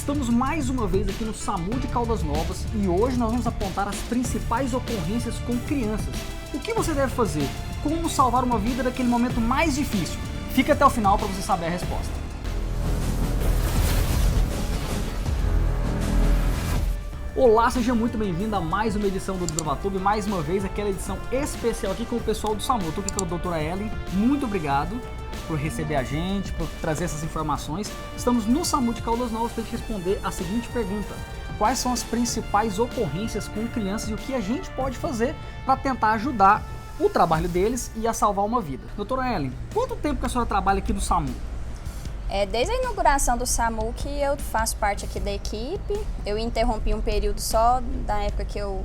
Estamos mais uma vez aqui no SAMU de Caldas Novas e hoje nós vamos apontar as principais ocorrências com crianças. O que você deve fazer? Como salvar uma vida naquele momento mais difícil? Fica até o final para você saber a resposta. Olá, seja muito bem-vindo a mais uma edição do Desbravatoube, mais uma vez aquela edição especial aqui com o pessoal do SAMU. Estou aqui com a doutora Ellen, muito obrigado por receber a gente, por trazer essas informações. Estamos no SAMU de Caldas Novas para te responder a seguinte pergunta: quais são as principais ocorrências com crianças e o que a gente pode fazer para tentar ajudar o trabalho deles e a salvar uma vida? Doutora Ellen, quanto tempo que a senhora trabalha aqui no SAMU? Desde a inauguração do SAMU que eu faço parte aqui da equipe. Eu interrompi um período só da época que eu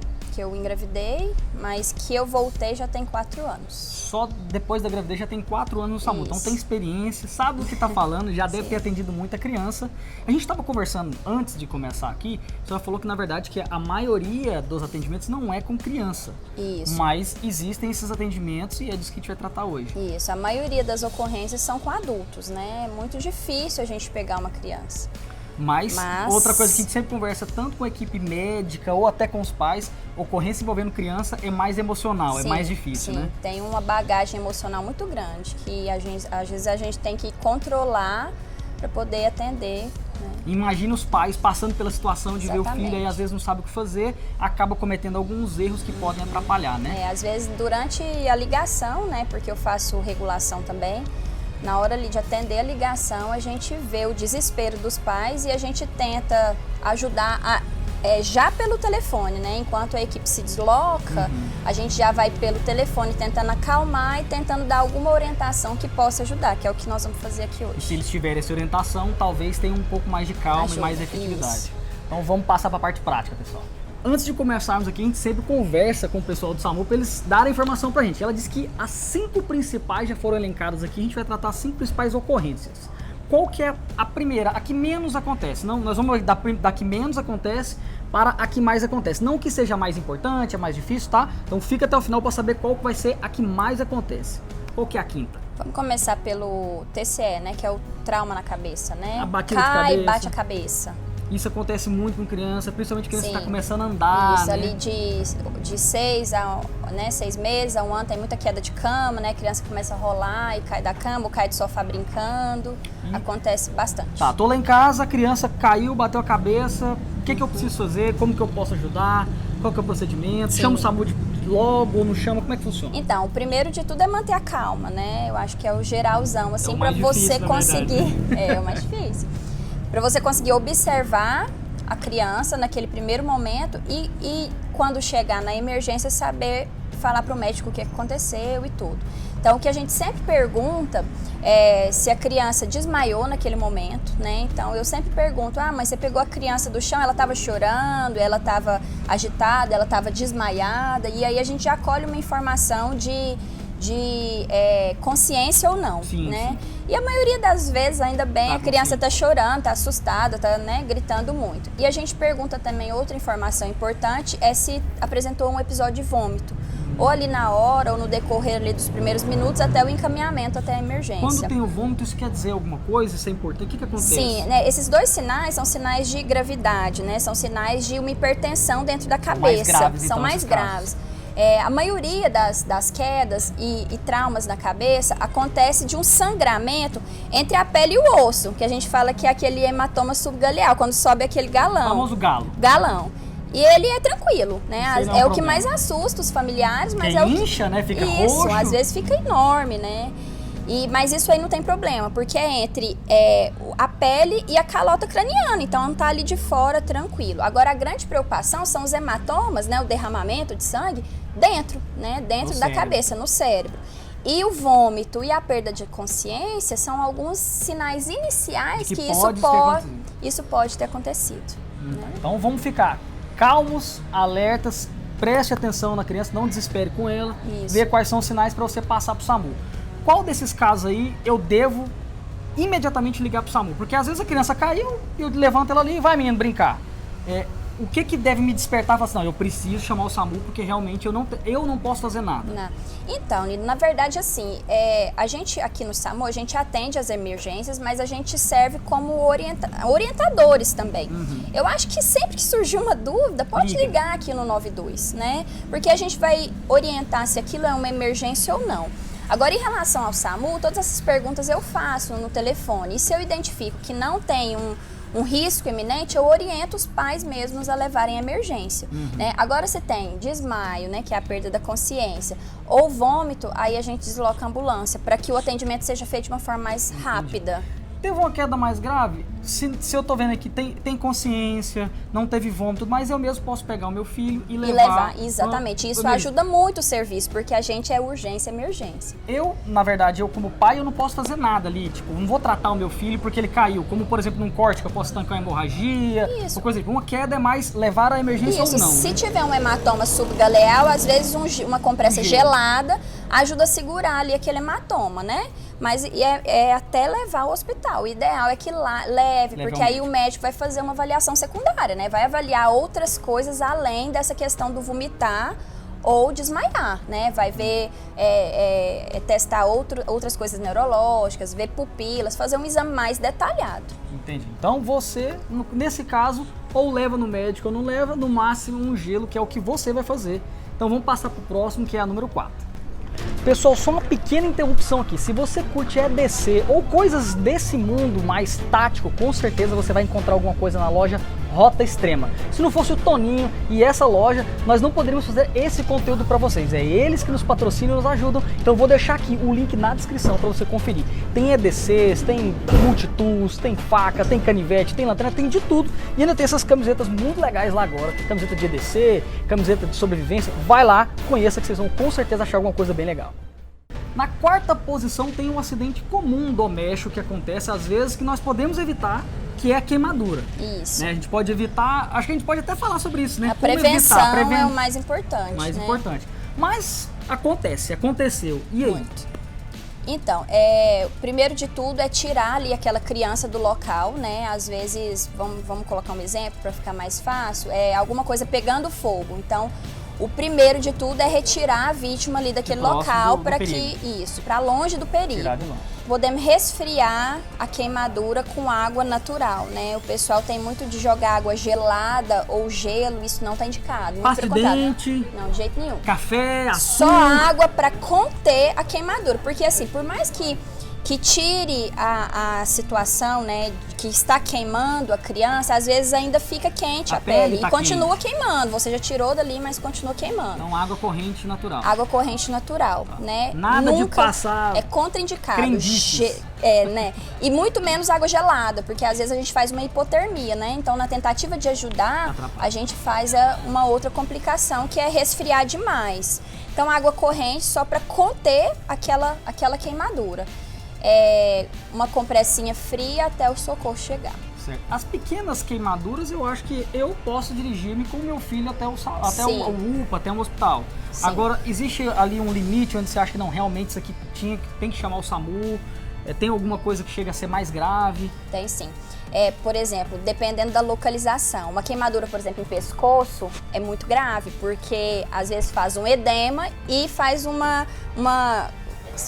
engravidei, mas que eu voltei já tem 4 anos. Só depois da gravidez já tem 4 anos no SAMU, então tem experiência, sabe do que está falando, já deve ter atendido muita criança. A gente estava conversando antes de começar aqui, a senhora falou que na verdade que a maioria dos atendimentos não é com criança. Isso. Mas existem esses atendimentos e é disso que a gente vai tratar hoje. Isso, a maioria das ocorrências são com adultos, né? É muito difícil a gente pegar uma criança. Mas outra coisa que a gente sempre conversa, tanto com a equipe médica ou até com os pais, ocorrência envolvendo criança é mais emocional, sim, é mais difícil, né? Tem uma bagagem emocional muito grande que às vezes a gente tem que controlar para poder atender. Né? Imagina os pais passando pela situação de Exatamente. ver o filho e às vezes não sabe o que fazer, acaba cometendo alguns erros que podem atrapalhar, né? Às vezes durante a ligação, né? Porque eu faço regulação também. Na hora ali de atender a ligação, a gente vê o desespero dos pais e a gente tenta ajudar já pelo telefone, né? Enquanto a equipe se desloca, a gente já vai pelo telefone tentando acalmar e tentando dar alguma orientação que possa ajudar, que é o que nós vamos fazer aqui hoje. E se eles tiverem essa orientação, talvez tenha um pouco mais de calma e mais efetividade. Isso. Então vamos passar para a parte prática, pessoal. Antes de começarmos aqui, a gente sempre conversa com o pessoal do SAMU para eles darem informação pra gente. Ela disse que as 5 principais já foram elencadas aqui, a gente vai tratar as 5 principais ocorrências. Qual que é a primeira, a que menos acontece? Não, nós vamos da que menos acontece para a que mais acontece. Não que seja mais importante, é mais difícil, tá? Então fica até o final para saber qual que vai ser a que mais acontece. Qual que é a quinta? Vamos começar pelo TCE, né? Que é o trauma na cabeça, né? A batida de Cai, cabeça. bate a cabeça. Isso acontece muito com criança, principalmente criança que está Sim. começando a andar, Isso, né? ali de 6 meses a 1 ano tem muita queda de cama, né? A criança começa a rolar e cai da cama, ou cai do sofá brincando. Acontece bastante. Tá, tô lá em casa, a criança caiu, bateu a cabeça, o que eu preciso fazer, como que eu posso ajudar, qual que é o procedimento, chama o SAMU logo ou não chama, como é que funciona? Então, o primeiro de tudo é manter a calma, né? Eu acho que é o geralzão, assim, para você difícil, conseguir... É o mais difícil. Para você conseguir observar a criança naquele primeiro momento e quando chegar na emergência saber falar para o médico o que aconteceu e tudo. Então, o que a gente sempre pergunta é se a criança desmaiou naquele momento, né? Então, eu sempre pergunto, mas você pegou a criança do chão, ela estava chorando, ela estava agitada, ela estava desmaiada, e aí a gente já colhe uma informação de consciência ou não, sim, né? Sim. E a maioria das vezes, ainda bem, a criança está chorando, está assustada, está, né, gritando muito. E a gente pergunta também, outra informação importante, é se apresentou um episódio de vômito. Ou ali na hora, ou no decorrer ali dos primeiros minutos, até o encaminhamento, até a emergência. Quando tem o vômito, isso quer dizer alguma coisa? Isso é importante? O que acontece? Sim, né, esses 2 sinais são sinais de gravidade, né? São sinais de uma hipertensão dentro da cabeça. São mais graves. A maioria das quedas e traumas na cabeça acontece de um sangramento entre a pele e o osso, que a gente fala que é aquele hematoma subgaleal, quando sobe aquele galão. O famoso galo. Galão. E ele é tranquilo, né? É o que mais assusta os familiares, mas é o que incha, né? Fica isso, roxo. Às vezes fica enorme, né? Mas isso aí não tem problema, porque é entre a pele e a calota craniana, então não tá ali de fora tranquilo. Agora, a grande preocupação são os hematomas, né? O derramamento de sangue dentro, né? Dentro da cabeça, no cérebro. E o vômito e a perda de consciência são alguns sinais iniciais que isso pode ter acontecido. Né? Então vamos ficar calmos, alertas, preste atenção na criança, não desespere com ela, ver quais são os sinais para você passar para o SAMU. Qual desses casos aí eu devo imediatamente ligar para o SAMU? Porque às vezes a criança caiu, eu levanto ela ali e vai, menino, brincar. o que que deve me despertar? Falar assim, não, eu preciso chamar o SAMU porque realmente eu não posso fazer nada. Não. Então, Nino, na verdade, assim, a gente aqui no SAMU, a gente atende as emergências, mas a gente serve como orientadores também. Eu acho que sempre que surgir uma dúvida, pode ligar aqui no 92, né? Porque a gente vai orientar se aquilo é uma emergência ou não. Agora, em relação ao SAMU, todas essas perguntas eu faço no telefone. E se eu identifico que não tem um risco iminente, eu oriento os pais mesmos a levarem a emergência. Né? Agora, se tem desmaio, né, que é a perda da consciência, ou vômito, aí a gente desloca a ambulância para que o atendimento seja feito de uma forma mais rápida. Teve uma queda mais grave? Se eu tô vendo aqui, tem consciência, não teve vômito, mas eu mesmo posso pegar o meu filho e levar. Exatamente. Isso ajuda muito o serviço, porque a gente é urgência e emergência. Na verdade, eu como pai, eu não posso fazer nada ali. Tipo, não vou tratar o meu filho porque ele caiu. Como, por exemplo, num corte, que eu posso tancar uma hemorragia. Isso. Uma coisa assim. Uma queda é mais levar a emergência ou não. Se né? tiver um hematoma subgaleal, às vezes uma compressa gelada ajuda a segurar ali aquele hematoma, né? Mas é até levar ao hospital. O ideal é que leve, porque aí o médico vai fazer uma avaliação secundária, né? Vai avaliar outras coisas além dessa questão do vomitar ou desmaiar, né? Vai ver, testar outras coisas neurológicas, ver pupilas, fazer um exame mais detalhado. Entendi. Então você, nesse caso, ou leva no médico ou não leva, no máximo um gelo, que é o que você vai fazer. Então vamos passar para o próximo, que é a número 4. Pessoal, só uma pequena interrupção aqui. Se você curte EDC ou coisas desse mundo mais tático, com certeza você vai encontrar alguma coisa na loja Rota Extrema. Se não fosse o Toninho e essa loja, nós não poderíamos fazer esse conteúdo para vocês. É eles que nos patrocinam e nos ajudam. Então eu vou deixar aqui o link na descrição para você conferir. Tem EDCs, tem multitools, tem faca, tem canivete, tem lanterna, tem de tudo. E ainda tem essas camisetas muito legais lá agora. Tem camiseta de EDC, camiseta de sobrevivência. Vai lá, conheça que vocês vão com certeza achar alguma coisa bem legal. Na quarta posição tem um acidente comum doméstico que acontece às vezes que nós podemos evitar, que é a queimadura. Isso. Né? A gente pode evitar, acho que a gente pode até falar sobre isso, né? A prevenção é o mais importante. Mas aconteceu. E aí? Muito. Então, primeiro de tudo é tirar ali aquela criança do local, né? Às vezes, vamos colocar um exemplo para ficar mais fácil, alguma coisa pegando fogo. Então, o primeiro de tudo é retirar a vítima ali daquele local para longe do perigo. Tirar de longe. Podemos resfriar a queimadura com água natural, né? O pessoal tem muito de jogar água gelada ou gelo, isso não está indicado. Pasta de dente. Não, de jeito nenhum. Café, açúcar. Só água para conter a queimadura, porque assim, por mais que tire a situação, né, que está queimando a criança, às vezes ainda fica quente a pele e continua queimando. Você já tirou dali, mas continua queimando. Então, água corrente natural. Água corrente natural, né? Nada de passar... É contraindicado. Né? E muito menos água gelada, porque às vezes a gente faz uma hipotermia, né? Então, na tentativa de ajudar, a gente faz uma outra complicação, que é resfriar demais. Então, água corrente só para conter aquela queimadura. Uma compressinha fria até o socorro chegar. Certo. As pequenas queimaduras, eu acho que eu posso dirigir-me com o meu filho até o UPA, até um hospital. Sim. Agora, existe ali um limite onde você acha que não, realmente isso aqui tem que chamar o SAMU? Tem alguma coisa que chega a ser mais grave? Tem sim. Por exemplo, dependendo da localização, uma queimadura, por exemplo, em pescoço é muito grave, porque às vezes faz um edema e faz uma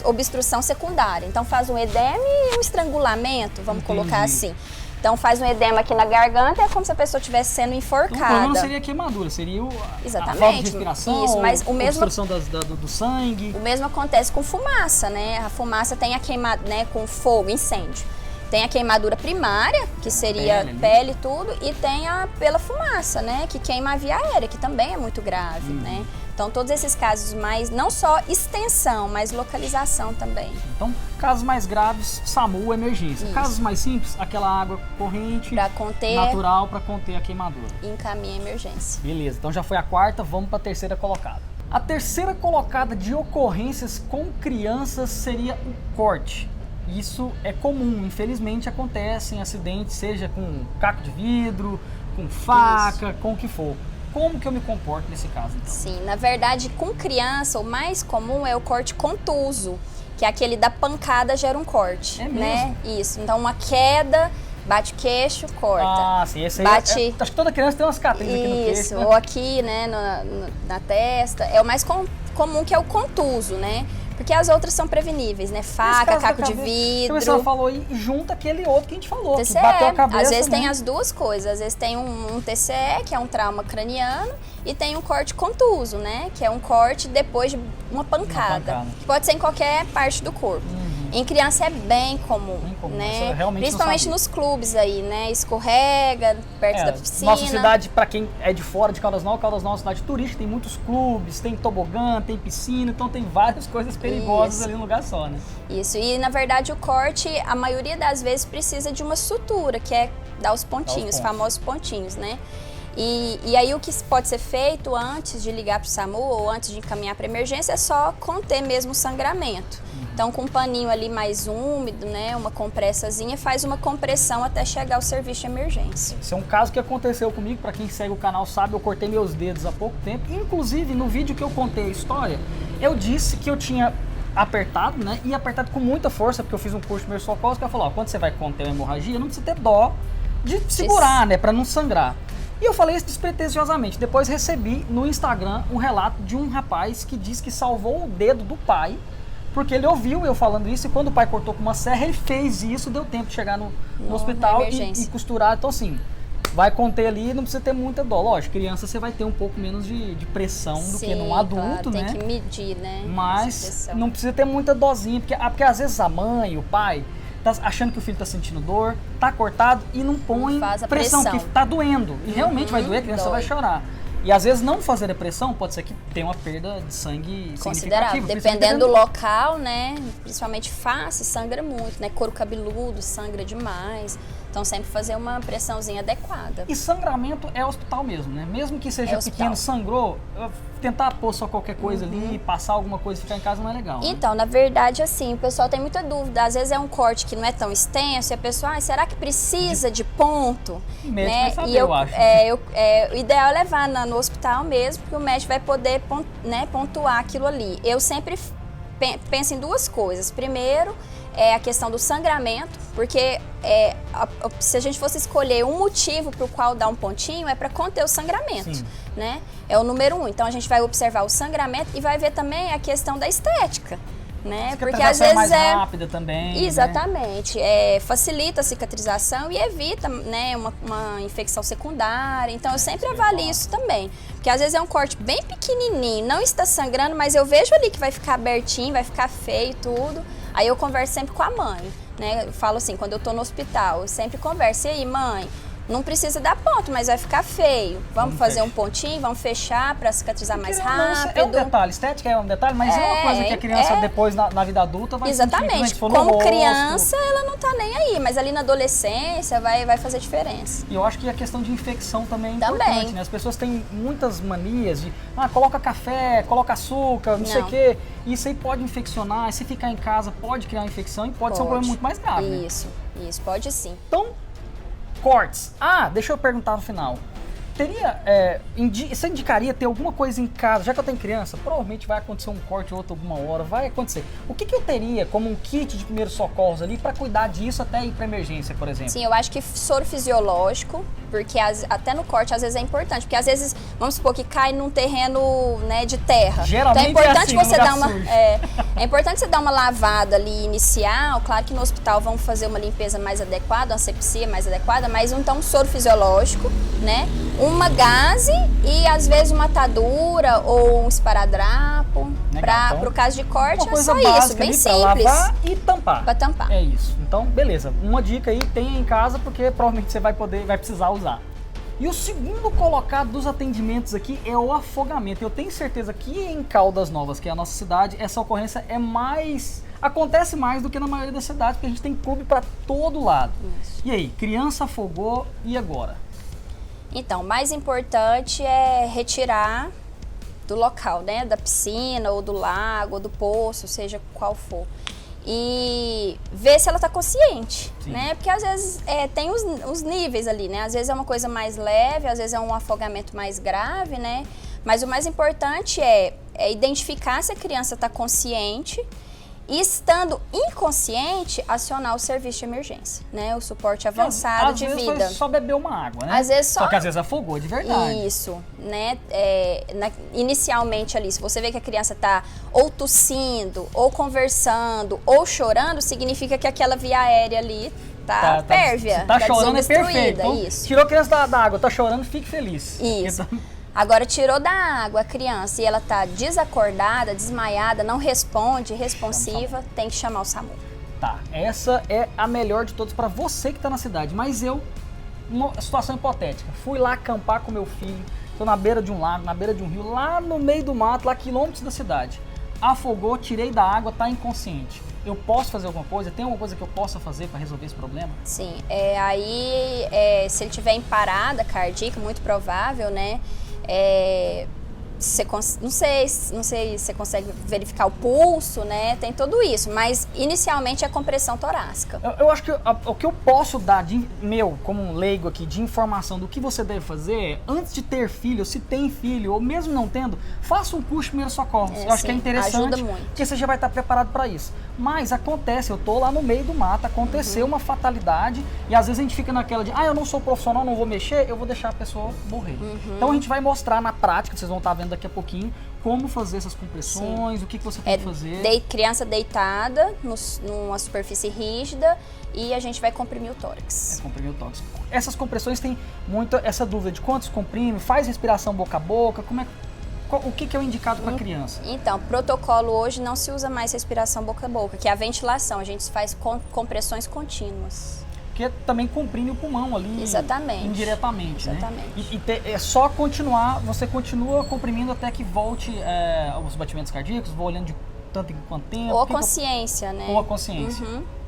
obstrução secundária. Então faz um edema e um estrangulamento, vamos colocar assim. Então faz um edema aqui na garganta, é como se a pessoa estivesse sendo enforcada. Então, o problema não seria queimadura, seria Exatamente. A falta de respiração, isso, mas o mesmo, obstrução do sangue. O mesmo acontece com fumaça, né? A fumaça tem a queimada, né, com fogo, incêndio. Tem a queimadura primária, que seria pele e tudo, e tem pela fumaça, né, que queima a via aérea, que também é muito grave, né? Então, todos esses casos mais, não só extensão, mas localização também. Então, casos mais graves, SAMU, emergência. Isso. Casos mais simples, aquela água corrente natural para conter a queimadura. Encaminha a emergência. Beleza, então já foi a quarta, vamos para a terceira colocada. A terceira colocada de ocorrências com crianças seria o corte. Isso é comum, infelizmente acontece em acidentes, seja com caco de vidro, com faca, com o que for. Como que eu me comporto nesse caso, então? Sim, na verdade, com criança, o mais comum é o corte contuso, que é aquele da pancada gera um corte, né? Isso, então uma queda bate queixo, corta. Ah, sim, esse aí bate... acho que toda criança tem umas cicatrizes aqui no queixo. Isso, Né? ou aqui, né, na testa. É o mais comum, que é o contuso, né? Porque as outras são preveníveis, né? Faca, caco de vidro. Então, você falou e junta aquele outro que a gente falou, TCE, que bateu a cabeça. às vezes né? tem as duas coisas. Às vezes tem um TCE, que é um trauma craniano, e tem um corte contuso, né? Que é um corte depois de uma pancada. Que pode ser em qualquer parte do corpo. Em criança é bem comum, né? Principalmente nos clubes aí, né? Escorrega, perto da piscina. Nossa cidade, para quem é de fora de Caldas Novas é uma cidade turística, tem muitos clubes, tem tobogã, tem piscina, então tem várias coisas perigosas ali no lugar só, né? Isso, e na verdade o corte, a maioria das vezes precisa de uma sutura, que é dar os pontinhos, os famosos pontinhos, né? E aí o que pode ser feito antes de ligar para o SAMU ou antes de encaminhar para emergência é só conter mesmo o sangramento. Então com um paninho ali mais úmido, né, uma compressazinha, faz uma compressão até chegar ao serviço de emergência. Esse é um caso que aconteceu comigo, para quem segue o canal sabe, eu cortei meus dedos há pouco tempo. Inclusive no vídeo que eu contei a história, eu disse que eu tinha apertado, né, e apertado com muita força, porque eu fiz um curso de primeiros socorros, que ela falou, ó, quando você vai conter uma hemorragia, não precisa ter dó de segurar, né, para não sangrar. E eu falei isso despretensiosamente. Depois recebi no Instagram um relato de um rapaz que diz que salvou o dedo do pai, porque ele ouviu eu falando isso e quando o pai cortou com uma serra, ele fez isso, deu tempo de chegar no hospital e costurar. Então assim, vai conter ali, não precisa ter muita dó. Lógico, criança você vai ter um pouco menos de pressão do que num adulto, claro, né? Tem que medir, né? Mas não precisa ter muita dosinha, porque às vezes a mãe, o pai, tá achando que o filho tá sentindo dor, tá cortado e não põe pressão, que tá doendo. E realmente vai doer, a criança vai chorar. E às vezes não fazer a pressão pode ser que tenha uma perda de sangue considerável. Dependendo do local, né? Principalmente face, sangra muito, né? Couro cabeludo, sangra demais. Então sempre fazer uma pressãozinha adequada. E sangramento é hospital mesmo, né? Mesmo que seja pequeno, sangrou, tentar pôr só qualquer coisa ali, passar alguma coisa e ficar em casa não é legal. Né? Então, na verdade, assim, o pessoal tem muita dúvida. Às vezes é um corte que não é tão extenso e a pessoa, será que precisa de ponto? O médico vai saber, eu acho. O ideal é levar no hospital mesmo, porque o médico vai poder pontuar aquilo ali. Eu sempre penso em duas coisas. Primeiro, é a questão do sangramento, porque se a gente fosse escolher um motivo para o qual dar um pontinho, é para conter o sangramento, né? É o número 1. Então a gente vai observar o sangramento e vai ver também a questão da estética, né? Porque às vezes é mais rápida também. Exatamente. Né? Facilita a cicatrização e evita, né, uma infecção secundária. Então eu sempre avalio isso também. Porque às vezes é um corte bem pequenininho, não está sangrando, mas eu vejo ali que vai ficar abertinho, vai ficar feio e tudo. Aí eu converso sempre com a mãe, né? Eu falo assim, quando eu tô no hospital, eu sempre converso. E aí, mãe, não precisa dar ponto, mas vai ficar feio. Vamos fazer um pontinho, vamos fechar para cicatrizar mais rápido. É um detalhe, estética é um detalhe, mas é uma coisa que a criança depois, na vida adulta, vai exatamente. sentir. Como criança, ela não tá nem aí, mas ali na adolescência vai fazer diferença. E eu acho que a questão de infecção também é importante, né? As pessoas têm muitas manias de, coloca café, coloca açúcar, não sei o quê. Isso aí pode infeccionar, e se ficar em casa pode criar infecção e pode ser um problema muito mais grave. Isso, pode sim. Então, cortes. Deixa eu perguntar no final. Você indicaria ter alguma coisa em casa? Já que eu tenho criança, provavelmente vai acontecer um corte ou outro alguma hora, vai acontecer. O que eu teria como um kit de primeiros socorros ali para cuidar disso até ir para emergência, por exemplo? Sim, eu acho que soro fisiológico, porque até no corte às vezes é importante, porque às vezes, vamos supor que cai num terreno, né, de terra. Geralmente então é importante você dar é importante você dar uma lavada ali inicial. Claro que no hospital vão fazer uma limpeza mais adequada, uma asepsia mais adequada, mas então um soro fisiológico, né? Uma gaze e às vezes uma atadura ou um esparadrapo. Para o caso de corte é só isso, bem simples. Lavar e tampar. Para tampar. É isso. Então, beleza. Uma dica aí, tenha em casa, porque provavelmente você vai precisar usar. E o segundo colocado dos atendimentos aqui é o afogamento. Eu tenho certeza que em Caldas Novas, que é a nossa cidade, essa ocorrência acontece mais do que na maioria das cidades, porque a gente tem clube para todo lado. Isso. E aí, criança afogou, e agora? Então, o mais importante é retirar do local, né? Da piscina, ou do lago, ou do poço, seja qual for. E ver se ela está consciente, né? Porque às vezes tem os níveis ali, né? Às vezes é uma coisa mais leve, às vezes é um afogamento mais grave, né? Mas o mais importante é identificar se a criança está consciente estando inconsciente, acionar o serviço de emergência, né? O suporte avançado de vida. Às vezes só bebeu uma água, né? Às vezes só que às vezes afogou de verdade. Isso, né? Inicialmente ali, se você vê que a criança tá ou tossindo, ou conversando, ou chorando, significa que aquela via aérea ali tá pérvia, tá chorando é perfeito. Então, isso. Tirou a criança da água, tá chorando, fique feliz. Isso. Então... Agora, tirou da água a criança e ela tá desacordada, desmaiada, não responde, responsiva, tem que chamar o SAMU. Tá, essa é a melhor de todas para você que tá na cidade. Mas eu, uma situação hipotética, fui lá acampar com meu filho, tô na beira de um lago, na beira de um rio, lá no meio do mato, lá quilômetros da cidade. Afogou, tirei da água, tá inconsciente. Eu posso fazer alguma coisa? Tem alguma coisa que eu possa fazer para resolver esse problema? Sim, se ele tiver em parada cardíaca, muito provável, né? Não sei se você consegue verificar o pulso, né? Tem tudo isso, mas inicialmente é compressão torácica. Eu acho que o que eu posso dar como um leigo aqui, de informação do que você deve fazer é, antes de ter filho, se tem filho, ou mesmo não tendo, faça um curso de primeiros socorros. Eu acho que é interessante, ajuda muito. porque você já vai estar preparado para isso. Mas acontece, eu tô lá no meio do mato, aconteceu uma fatalidade, e às vezes a gente fica naquela de, eu não sou profissional, não vou mexer, eu vou deixar a pessoa morrer. Então a gente vai mostrar na prática, vocês vão estar vendo daqui a pouquinho, como fazer essas compressões, o que você tem que fazer. Criança deitada numa superfície rígida e a gente vai comprimir o tórax. Comprimir o tórax. Essas compressões tem muito essa dúvida de quantos comprime, faz respiração boca a boca, o que é o indicado para a criança? Então, protocolo hoje não se usa mais respiração boca a boca, que é a ventilação, a gente faz compressões contínuas. Porque também comprime o pulmão ali. Exatamente. Indiretamente, exatamente. Né? É só continuar, você continua comprimindo até que volte os batimentos cardíacos, vou olhando de tanto em quanto tempo. Ou a consciência, né? Ou a consciência.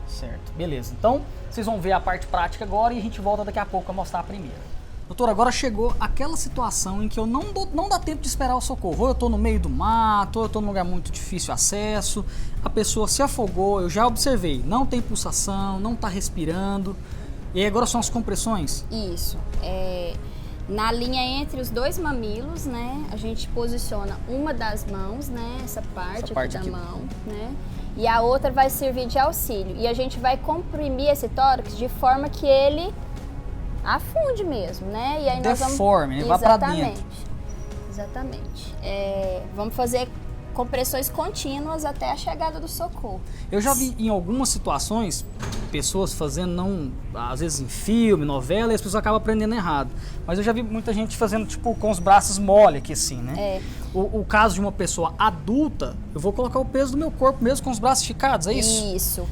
Certo, beleza. Então, vocês vão ver a parte prática agora e a gente volta daqui a pouco a mostrar a primeira. Doutor, agora chegou aquela situação em que eu não dá tempo de esperar o socorro. Ou eu estou no meio do mato, ou eu estou num lugar muito difícil de acesso, a pessoa se afogou, eu já observei, não tem pulsação, não está respirando. E aí agora são as compressões? Isso. Na linha entre os dois mamilos, né, a gente posiciona uma das mãos, né, essa parte aqui da mão, né, e a outra vai servir de auxílio. E a gente vai comprimir esse tórax de forma que ele afunde mesmo, né? E aí deforme, nós vamos... vai pra dentro. Exatamente. Vamos fazer compressões contínuas até a chegada do socorro. Eu já vi em algumas situações pessoas fazendo, às vezes em filme, novela, e as pessoas acabam aprendendo errado. Mas eu já vi muita gente fazendo tipo com os braços mole aqui assim, né? O caso de uma pessoa adulta, eu vou colocar o peso do meu corpo mesmo com os braços esticados, é isso? Isso.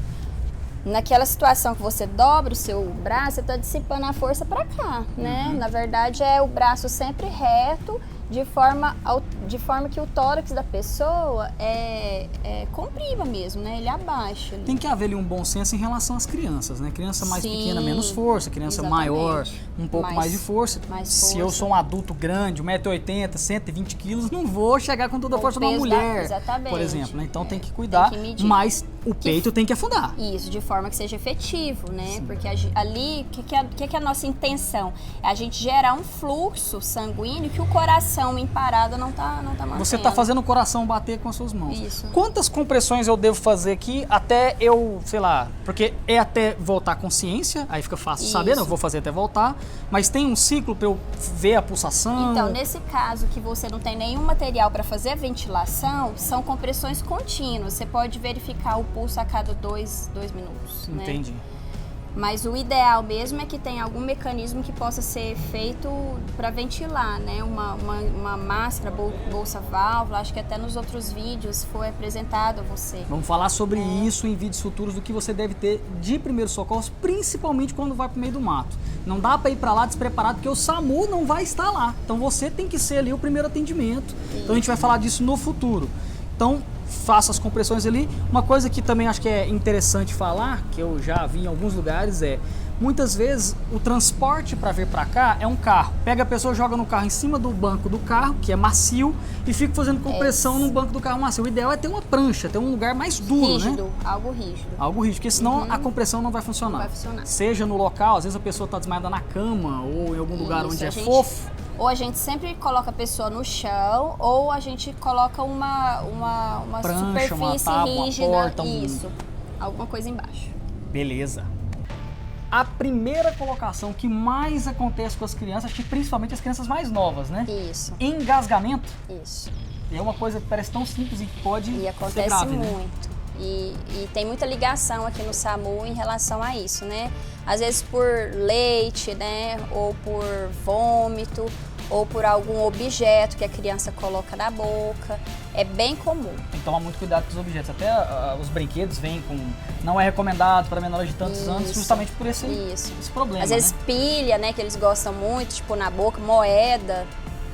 Naquela situação que você dobra o seu braço, você está dissipando a força para cá, né? Na verdade, é o braço sempre reto, de forma que o tórax da pessoa comprima mesmo, né? Ele abaixa. Tem que haver ali um bom senso em relação às crianças, né? Criança mais pequena, menos força. Criança maior, um pouco mais de força. Se eu sou um adulto grande, 1,80 m, 120 kg, não vou chegar com toda a força de uma mulher, por exemplo, né? Então tem que cuidar, mas o peito tem que afundar. Isso, de forma que seja efetivo, né? Sim. Porque ali, o que é a nossa intenção? É a gente gerar um fluxo sanguíneo que o coração em parada não tá mantendo. Você está fazendo o coração bater com as suas mãos. Isso. Quantas compressões eu devo fazer aqui até eu, sei lá, porque é até voltar à consciência, aí fica fácil saber, eu vou fazer até voltar, mas tem um ciclo para eu ver a pulsação? Então, nesse caso que você não tem nenhum material para fazer a ventilação, são compressões contínuas. Você pode verificar o pulso a cada 2 minutos. Entendi. Né? Mas o ideal mesmo é que tenha algum mecanismo que possa ser feito para ventilar, né? Uma máscara, bolsa válvula, acho que até nos outros vídeos foi apresentado a você. Vamos falar sobre isso em vídeos futuros, do que você deve ter de primeiros socorros, principalmente quando vai para o meio do mato. Não dá para ir para lá despreparado, porque o SAMU não vai estar lá. Então você tem que ser ali o primeiro atendimento. Então a gente vai falar disso no futuro. Então, faça as compressões ali. Uma coisa que também acho que é interessante falar, que eu já vi em alguns lugares, muitas vezes o transporte para vir para cá é um carro. Pega a pessoa, joga no carro em cima do banco do carro, que é macio, e fica fazendo compressão no banco do carro macio. O ideal é ter uma prancha, ter um lugar mais duro, rígido, né? Algo rígido. Algo rígido, porque senão a compressão não vai funcionar. Não vai funcionar. Seja no local, às vezes a pessoa está desmaiada na cama ou em algum lugar onde é fofo. Ou a gente sempre coloca a pessoa no chão, ou a gente coloca uma Prancha, superfície uma tábua, rígida. uma porta, Isso, alguma coisa embaixo. Beleza. A primeira colocação que mais acontece com as crianças, acho que principalmente as crianças mais novas, né? Isso. Engasgamento. Isso. É uma coisa que parece tão simples e que pode E ser acontece grave, né? muito. E tem muita ligação aqui no SAMU em relação a isso, né? Às vezes por leite, né? Ou por vômito, ou por algum objeto que a criança coloca na boca. É bem comum. Tem que tomar muito cuidado com os objetos. Até os brinquedos vêm com... Não é recomendado para menores de tantos anos, justamente por esse problema. Às vezes né? pilha, né? Que eles gostam muito, tipo na boca, moeda,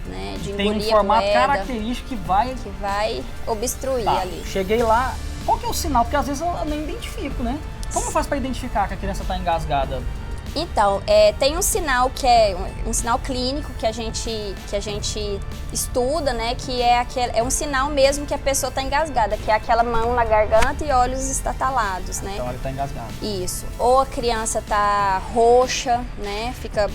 né? De Tem um engolir formato moeda, característico que vai... obstruir Tá, ali. cheguei lá, qual que é o sinal? Porque às vezes eu nem identifico, né? Como eu faço para identificar que a criança está engasgada? Então, tem um sinal que é um sinal clínico que a gente estuda, né? Que é um sinal mesmo que a pessoa está engasgada, que é aquela mão na garganta e olhos estatalados, né? Então ela está engasgada. Isso. Ou a criança está roxa, né? Fica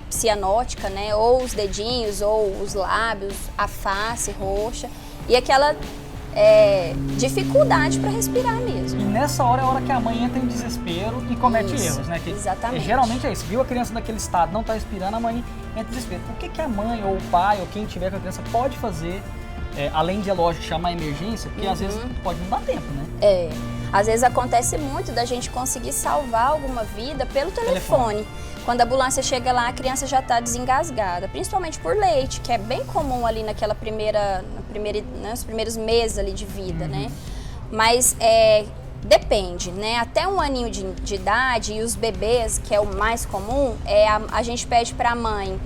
cianótica, né? Ou os dedinhos, ou os lábios, a face roxa. E aquela dificuldade para respirar mesmo. E nessa hora é a hora que a mãe entra em desespero e comete erros, né? Exatamente. Geralmente é isso. Viu a criança naquele estado, não está respirando, a mãe entra em desespero. O que a mãe ou o pai ou quem tiver com a criança pode fazer, além de, é lógico, chamar a emergência, porque às vezes pode não dar tempo, né? Às vezes acontece muito da gente conseguir salvar alguma vida pelo telefone. Quando a ambulância chega lá, a criança já está desengasgada, principalmente por leite, que é bem comum ali nos primeiros meses ali de vida, né? Mas depende, né? Até 1 aninho de idade e os bebês, que é o mais comum, a gente pede para a mãe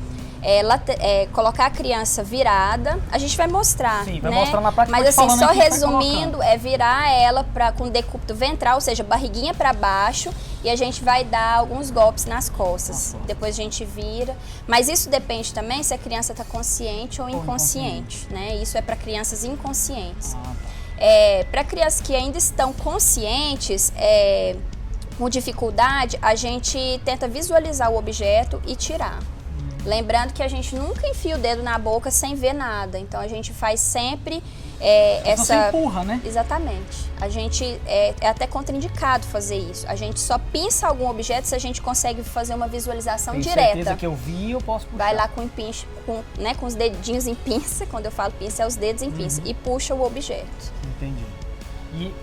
colocar a criança virada. A gente vai mostrar, sim, vai né? mostrar na prática. Mas assim, só aqui, resumindo, virar ela com decúbito ventral, ou seja, barriguinha para baixo, e a gente vai dar alguns golpes nas costas. Depois a gente vira. Mas isso depende também se a criança está consciente ou inconsciente, né? Isso é para crianças inconscientes. Para crianças que ainda estão conscientes, com dificuldade, a gente tenta visualizar o objeto e tirar. Lembrando que a gente nunca enfia o dedo na boca sem ver nada. Então a gente faz sempre Você empurra, né? Exatamente. A gente é até contraindicado fazer isso. A gente só pinça algum objeto se a gente consegue fazer uma visualização Tenho direta. certeza que eu vi, eu posso puxar. Vai lá com os dedinhos em pinça. Quando eu falo pinça, é os dedos em pinça. E puxa o objeto. Entendi. E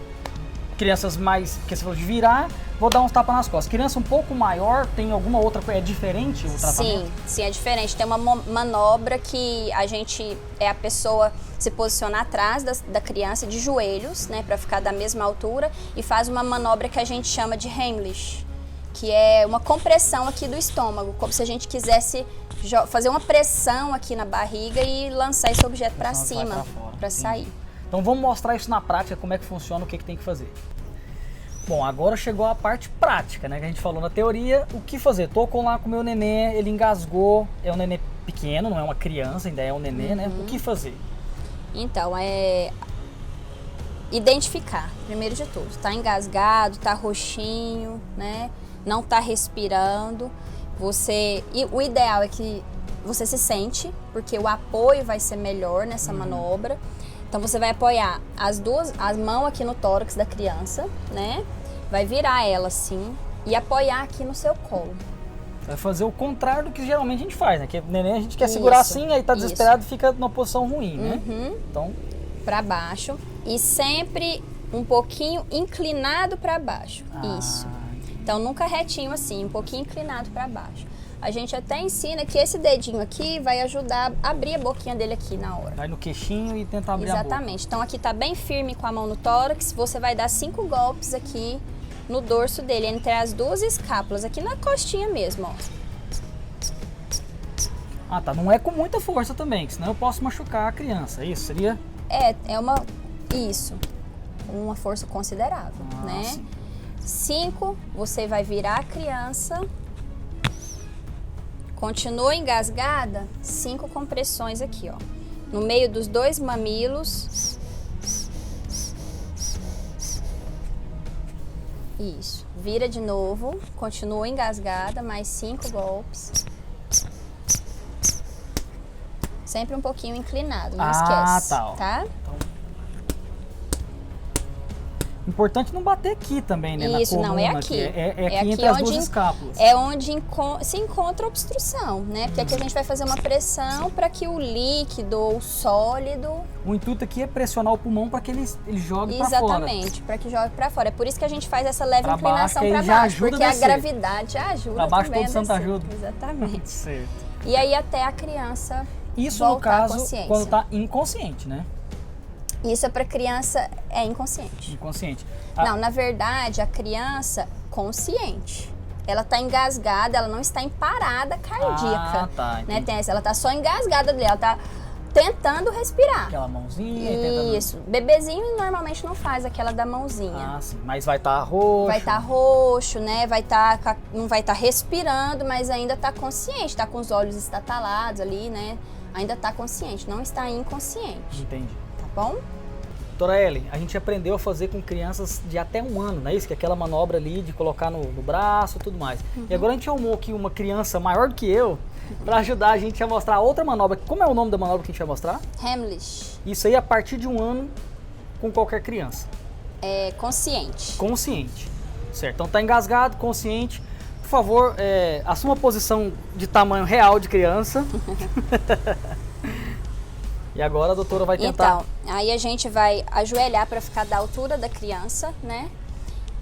crianças mais, que você falou de virar, vou dar uns tapas nas costas. Criança um pouco maior, tem alguma outra coisa? É diferente o tratamento? Sim, é diferente. Tem uma manobra que a pessoa se posiciona atrás da criança de joelhos, né, para ficar da mesma altura, e faz uma manobra que a gente chama de Heimlich, que é uma compressão aqui do estômago, como se a gente quisesse fazer uma pressão aqui na barriga e lançar esse objeto para cima, para sair. Então vamos mostrar isso na prática, como é que funciona, o que tem que fazer. Bom, agora chegou a parte prática, né? Que a gente falou na teoria, o que fazer? Tô lá com o meu nenê, ele engasgou, é um nenê pequeno, não é uma criança, ainda é um nenê, né? O que fazer? Então, identificar, primeiro de tudo. Tá engasgado, tá roxinho, né? Não tá respirando. E o ideal é que você se sente, porque o apoio vai ser melhor nessa manobra. Então você vai apoiar as mãos aqui no tórax da criança, né? Vai virar ela assim e apoiar aqui no seu colo. Vai fazer o contrário do que geralmente a gente faz, né? Que neném a gente quer segurar assim, aí tá desesperado e fica numa posição ruim, né? Então, para baixo e sempre um pouquinho inclinado para baixo. Isso. Então nunca retinho assim, um pouquinho inclinado para baixo. A gente até ensina que esse dedinho aqui vai ajudar a abrir a boquinha dele aqui na hora. Vai no queixinho e tenta abrir a boca. Exatamente. Então aqui tá bem firme com a mão no tórax. Você vai dar 5 golpes aqui no dorso dele, entre as 2 escápulas, aqui na costinha mesmo, ó. Tá. Não é com muita força também, senão eu posso machucar a criança. Isso seria? Uma força considerável, né? 5, você vai virar a criança. Continua engasgada, 5 compressões aqui, ó. No meio dos 2 mamilos. Isso. Vira de novo, continua engasgada, mais 5 golpes. Sempre um pouquinho inclinado, não Ah, esquece. tá, ó. Tá? Importante não bater aqui também, né? Isso, na coluna, não, é aqui. É aqui entre as duas escápulas. É onde se encontra a obstrução, né? Porque aqui a gente vai fazer uma pressão para que o líquido ou o sólido... O intuito aqui é pressionar o pulmão para que ele jogue para fora. Exatamente, para que jogue para fora. É por isso que a gente faz essa leve Pra inclinação baixo, para que aí já baixo, ajuda porque a a descer. gravidade ajuda Pra baixo também todo santo a descer. ajuda. Exatamente. Certo. E aí até a criança Isso no voltar à caso, consciência. quando tá inconsciente, né? Isso é para criança inconsciente. Inconsciente. Não, na verdade, a criança consciente. Ela está engasgada, ela não está em parada cardíaca. Ah, tá. Né? Entendi. Ela está só engasgada ali, ela está tentando respirar. Aquela mãozinha. Tentando... Isso. Bebezinho normalmente não faz aquela da mãozinha. Ah, sim. Mas vai estar roxo. Vai estar roxo, né? Não vai estar respirando, mas ainda está consciente, está com os olhos estatalados ali, né? Ainda está consciente, não está inconsciente. Entendi. Tá bom? Doutora Ellen, a gente aprendeu a fazer com crianças de até 1 ano, não é isso? Que é aquela manobra ali de colocar no braço e tudo mais. E agora a gente chamou aqui uma criança maior do que eu para ajudar a gente a mostrar outra manobra. Como é o nome da manobra que a gente vai mostrar? Heimlich. Isso aí a partir de 1 ano com qualquer criança. É consciente. Consciente. Certo. Então tá engasgado, consciente. Por favor, assuma a posição de tamanho real de criança. E agora a doutora vai tentar... Então, aí a gente vai ajoelhar para ficar da altura da criança, né?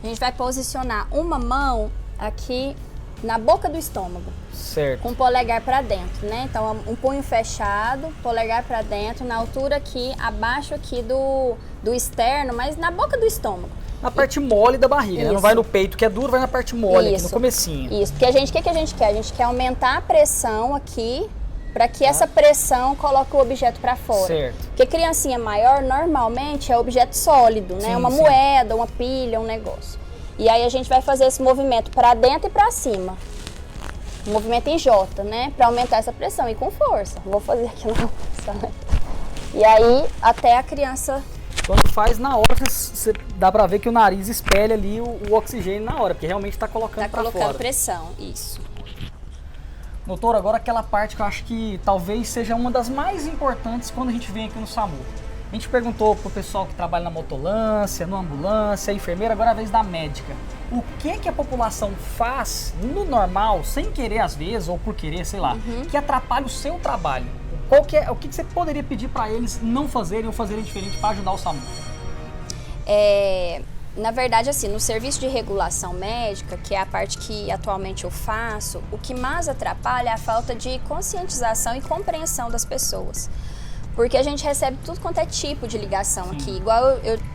A gente vai posicionar uma mão aqui na boca do estômago. Certo. Com o polegar para dentro, né? Então, um punho fechado, polegar para dentro, na altura aqui, abaixo aqui do externo, mas na boca do estômago. Na parte mole da barriga, né? Não vai no peito que é duro, vai na parte mole, aqui no comecinho. Isso, porque o que a gente quer? A gente quer aumentar a pressão aqui, para que essa pressão coloque o objeto para fora. Certo. Porque criancinha maior, normalmente, é objeto sólido, né? Sim, uma moeda, uma pilha, um negócio. E aí a gente vai fazer esse movimento para dentro e para cima. Um movimento em J, né? Para aumentar essa pressão e com força. Vou fazer aqui na força. E aí, até a criança... Quando faz na hora, dá pra ver que o nariz espelha ali o oxigênio na hora, porque realmente tá colocando pra fora. Tá colocando pressão, isso. Doutor, agora aquela parte que eu acho que talvez seja uma das mais importantes quando a gente vem aqui no SAMU. A gente perguntou pro pessoal que trabalha na motolância, na ambulância, enfermeira, agora é a vez da médica. O que a população faz no normal, sem querer às vezes, ou por querer, sei lá, que atrapalha o seu trabalho? O que você poderia pedir para eles não fazerem ou fazerem diferente para ajudar o SAMU? Na verdade, assim, no serviço de regulação médica, que é a parte que atualmente eu faço, o que mais atrapalha é a falta de conscientização e compreensão das pessoas. Porque a gente recebe tudo quanto é tipo de ligação aqui. Igual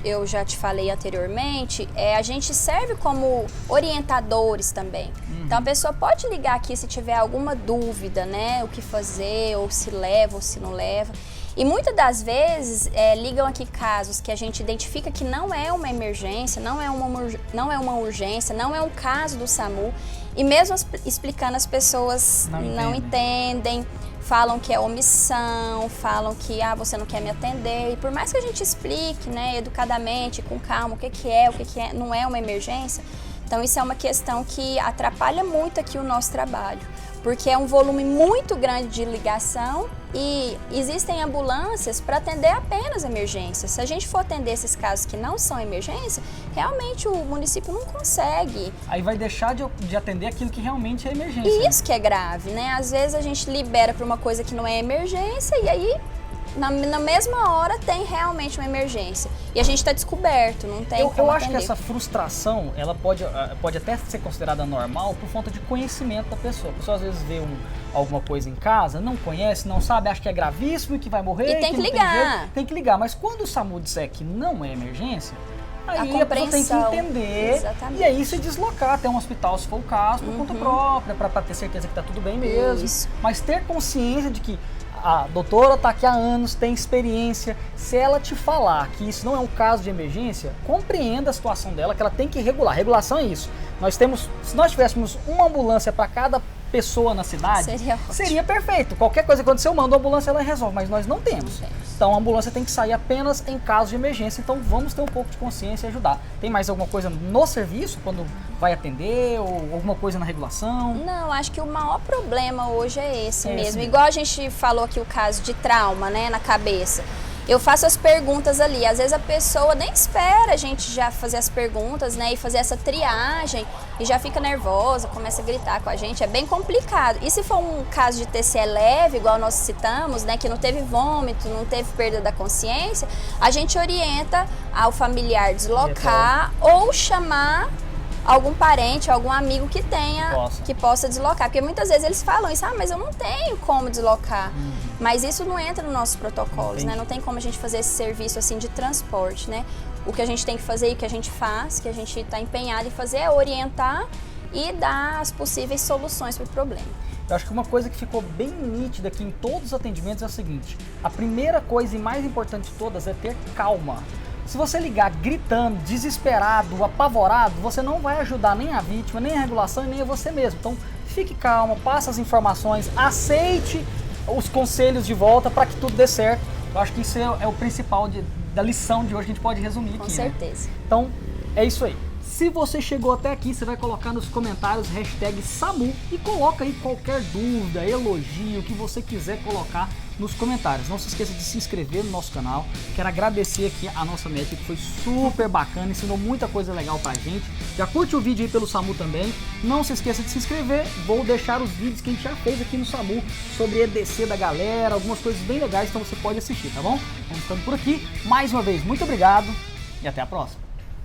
eu já te falei anteriormente, a gente serve como orientadores também. Então a pessoa pode ligar aqui se tiver alguma dúvida, né? O que fazer, ou se leva, ou se não leva. E muitas das vezes ligam aqui casos que a gente identifica que não é uma emergência, não é uma urgência, não é um caso do SAMU. E mesmo explicando, as pessoas não entendem. Falam que é omissão, falam que você não quer me atender. E por mais que a gente explique, né, educadamente, com calma, o que é, não é uma emergência. Então isso é uma questão que atrapalha muito aqui o nosso trabalho. Porque é um volume muito grande de ligação e existem ambulâncias para atender apenas emergências. Se a gente for atender esses casos que não são emergência, realmente o município não consegue. Aí vai deixar de atender aquilo que realmente é emergência. E isso que é grave, né? Às vezes a gente libera para uma coisa que não é emergência e aí na mesma hora tem realmente uma emergência. E a gente está descoberto, não tem como Eu acho atender. que essa frustração, ela pode até ser considerada normal por conta de conhecimento da pessoa. A pessoa às vezes vê alguma coisa em casa, não conhece, não sabe, acha que é gravíssimo e que vai morrer. E tem que ligar. Tem que ligar, mas quando o SAMU disser que não é emergência, aí a pessoa tem que entender. Exatamente. E aí se deslocar até um hospital, se for o caso, por conta própria, para ter certeza que tá tudo bem mesmo. Isso. Mas ter consciência de que a doutora está aqui há anos, tem experiência. Se ela te falar que isso não é um caso de emergência, compreenda a situação dela, que ela tem que regular. Regulação é isso. Se nós tivéssemos uma ambulância para cada pessoa na cidade, Seria ótimo. seria perfeito. Qualquer coisa que acontecer, eu mando a ambulância, ela resolve, mas nós não temos. Então a ambulância tem que sair apenas em caso de emergência, então vamos ter um pouco de consciência e ajudar. Tem mais alguma coisa no serviço, quando vai atender, ou alguma coisa na regulação? Não, acho que o maior problema hoje é esse mesmo. Igual a gente falou aqui o caso de trauma, né, na cabeça. Eu faço as perguntas ali, às vezes a pessoa nem espera a gente já fazer as perguntas, né, e fazer essa triagem e já fica nervosa, começa a gritar com a gente, é bem complicado. E se for um caso de TCE leve, igual nós citamos, né, que não teve vômito, não teve perda da consciência, a gente orienta ao familiar deslocar ou chamar algum parente, algum amigo que que possa deslocar. Porque muitas vezes eles falam isso, mas eu não tenho como deslocar. Mas isso não entra nos nossos protocolos, né? Não tem como a gente fazer esse serviço assim de transporte, né? O que a gente tem que fazer e o que a gente faz, que a gente está empenhado em fazer é orientar e dar as possíveis soluções para o problema. Eu acho que uma coisa que ficou bem nítida aqui em todos os atendimentos é a seguinte: a primeira coisa e mais importante de todas é ter calma. Se você ligar gritando, desesperado, apavorado, você não vai ajudar nem a vítima, nem a regulação e nem a você mesmo. Então fique calmo, passe as informações, aceite os conselhos de volta para que tudo dê certo. Eu acho que isso é o principal da lição de hoje que a gente pode resumir aqui. Com certeza. Né? Então é isso aí. Se você chegou até aqui, você vai colocar nos comentários hashtag SAMU e coloca aí qualquer dúvida, elogio, o que você quiser colocar nos comentários. Não se esqueça de se inscrever no nosso canal. Quero agradecer aqui a nossa médica, que foi super bacana, ensinou muita coisa legal pra gente. Já curte o vídeo aí pelo SAMU também. Não se esqueça de se inscrever. Vou deixar os vídeos que a gente já fez aqui no SAMU sobre EDC da galera, algumas coisas bem legais, então você pode assistir, tá bom? Vamos ficando por aqui. Mais uma vez, muito obrigado e até a próxima.